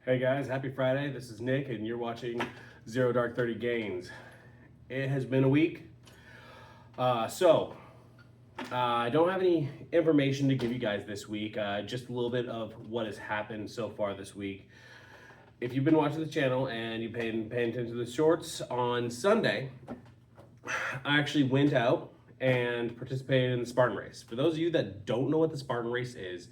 Hey guys, happy Friday. This is Nick and you're watching Zero Dark 30 Gains. It has been a week. I don't have any information to give you guys this week, just a little bit of what has happened so far this week. If you've been watching the channel and you've been paying attention to the shorts, on Sunday, I actually went out and participated in the Spartan Race. For those of you that don't know what the Spartan Race is,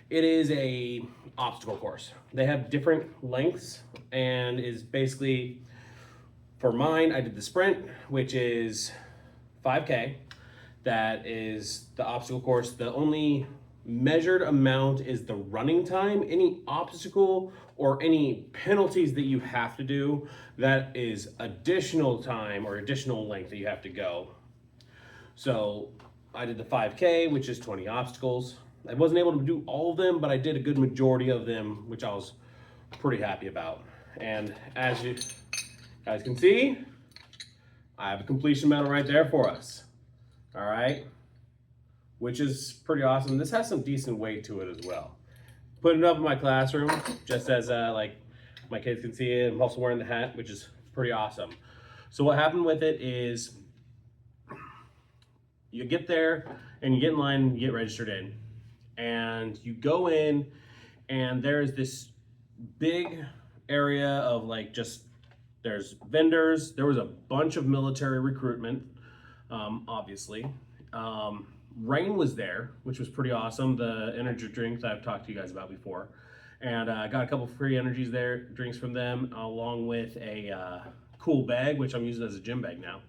it is a obstacle course. They have different lengths and is basically, for mine, I did the sprint, which is 5K. That is the obstacle course. The only measured amount is the running time. Any obstacle or any penalties that you have to do, that is additional time or additional length that you have to go. So I did the 5K, which is 20 obstacles. I wasn't able to do all of them, but I did a good majority of them, which I was pretty happy about. And as you guys can see, I have a completion medal right there for us. All right, which is pretty awesome. This has some decent weight to it as well. Putting it up in my classroom, just as like my kids can see it. I'm also wearing the hat, which is pretty awesome. So what happened with it is you get there and you get in line and you get registered in. And you go in and there's this big area of like there's vendors. There was a bunch of military recruitment, obviously. Rain was there, which was pretty awesome. The energy drinks I've talked to you guys about before. And I got a couple free drinks from them, along with a cool bag, which I'm using as a gym bag now.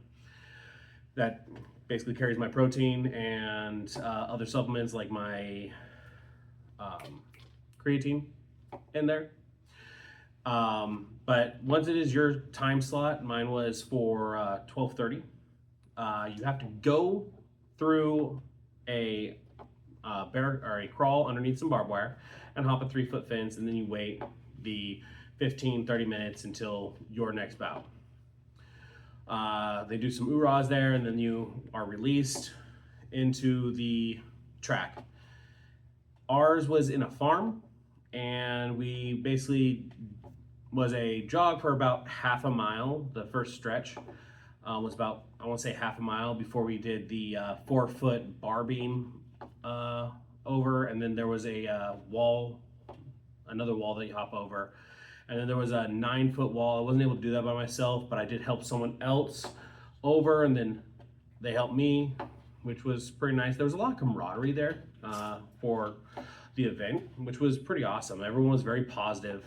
That basically carries my protein and other supplements like my creatine in there. But once it is your time slot, mine was for 12:30. You have to go through a crawl underneath some barbed wire and hop a 3-foot fence, and then you wait the 15-30 minutes until your next bout. They do some oorahs there, and then you are released into the track. Ours was in a farm, and we basically was a jog for about half a mile. The first stretch was about, I want to say, half a mile before we did the 4-foot bar beam over, and then there was a another wall that you hop over. And then there was a 9-foot wall. I wasn't able to do that by myself, but I did help someone else over, and then they helped me, which was pretty nice. There was a lot of camaraderie there for the event, which was pretty awesome. Everyone was very positive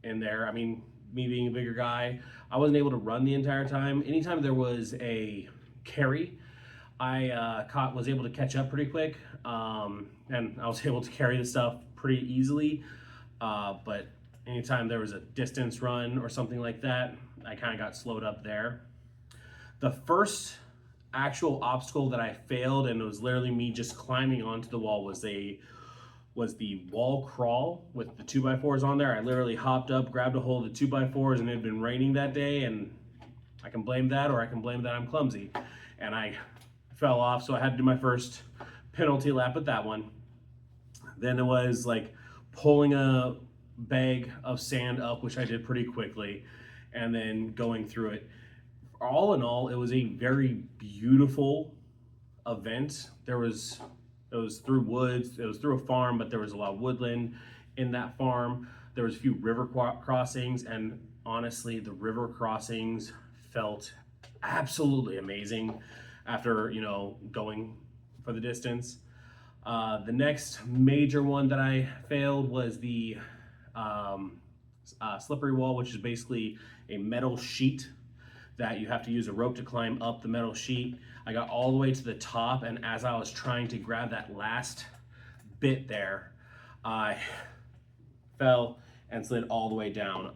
in there. I mean, me being a bigger guy, I wasn't able to run the entire time. Anytime there was a carry, I was able to catch up pretty quick, and I was able to carry the stuff pretty easily, but anytime there was a distance run or something like that, I kind of got slowed up there. The first actual obstacle that I failed, and it was literally me just climbing onto the wall, was the wall crawl with the 2x4s on there. I literally hopped up, grabbed a hold of the 2x4s, and it had been raining that day, and I can blame that, or I can blame that I'm clumsy. And I fell off, so I had to do my first penalty lap with that one. Then it was like pulling a bag of sand up, which I did pretty quickly, and then going through it. All in all, it was a very beautiful event. It was through woods, it was through a farm, but there was a lot of woodland in that farm. There was a few river crossings, and honestly, the river crossings felt absolutely amazing after, you know, going for the distance. The next major one that I failed was the slippery wall, which is basically a metal sheet that you have to use a rope to climb up the metal sheet. I got all the way to the top, and as I was trying to grab that last bit there, I fell and slid all the way down.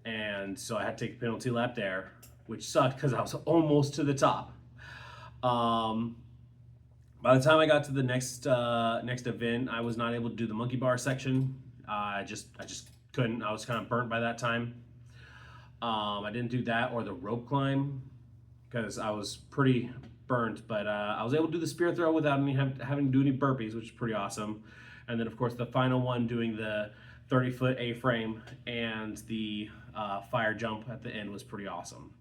And so I had to take a penalty lap there, which sucked because I was almost to the top. By the time I got to the next event, I was not able to do the monkey bar section. I just couldn't. I was kind of burnt by that time. I didn't do that or the rope climb because I was pretty burnt, but I was able to do the spear throw without having to do any burpees, which is pretty awesome. And then of course the final one, doing the 30-foot A-frame, and the fire jump at the end was pretty awesome.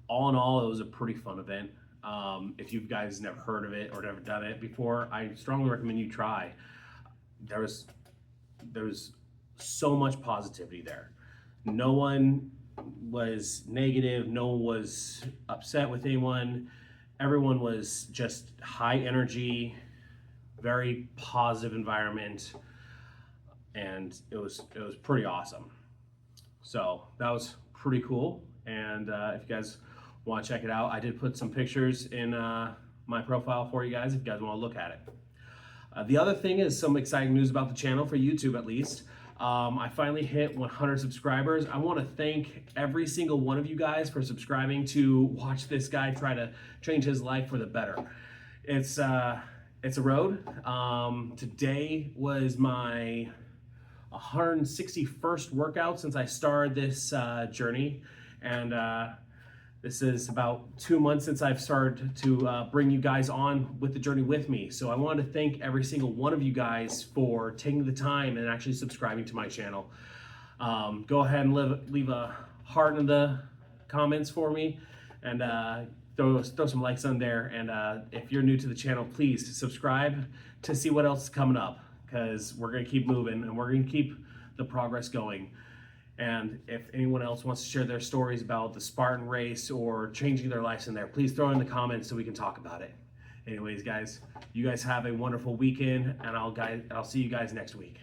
All in all, it was a pretty fun event. If you guys never heard of it or never done it before, I strongly recommend you try. There was so much positivity there. No one was negative, no one was upset with anyone. Everyone was just high energy, very positive environment, and it was pretty awesome. So that was pretty cool. And if you guys want to check it out, I did put some pictures in my profile for you guys if you guys want to look at it. The other thing is some exciting news about the channel, for YouTube at least. I finally hit 100 subscribers. I want to thank every single one of you guys for subscribing to watch this guy try to change his life for the better. It's a road. Today was my 161st workout since I started this journey, and this is about 2 months since I've started to bring you guys on with the journey with me. So I wanted to thank every single one of you guys for taking the time and actually subscribing to my channel. Go ahead and leave a heart in the comments for me, and throw some likes on there. And if you're new to the channel, please subscribe to see what else is coming up, because we're going to keep moving and we're going to keep the progress going. And if anyone else wants to share their stories about the Spartan Race or changing their lives in there, please throw it in the comments so we can talk about it. Anyways, guys, you guys have a wonderful weekend, and I'll see you guys next week.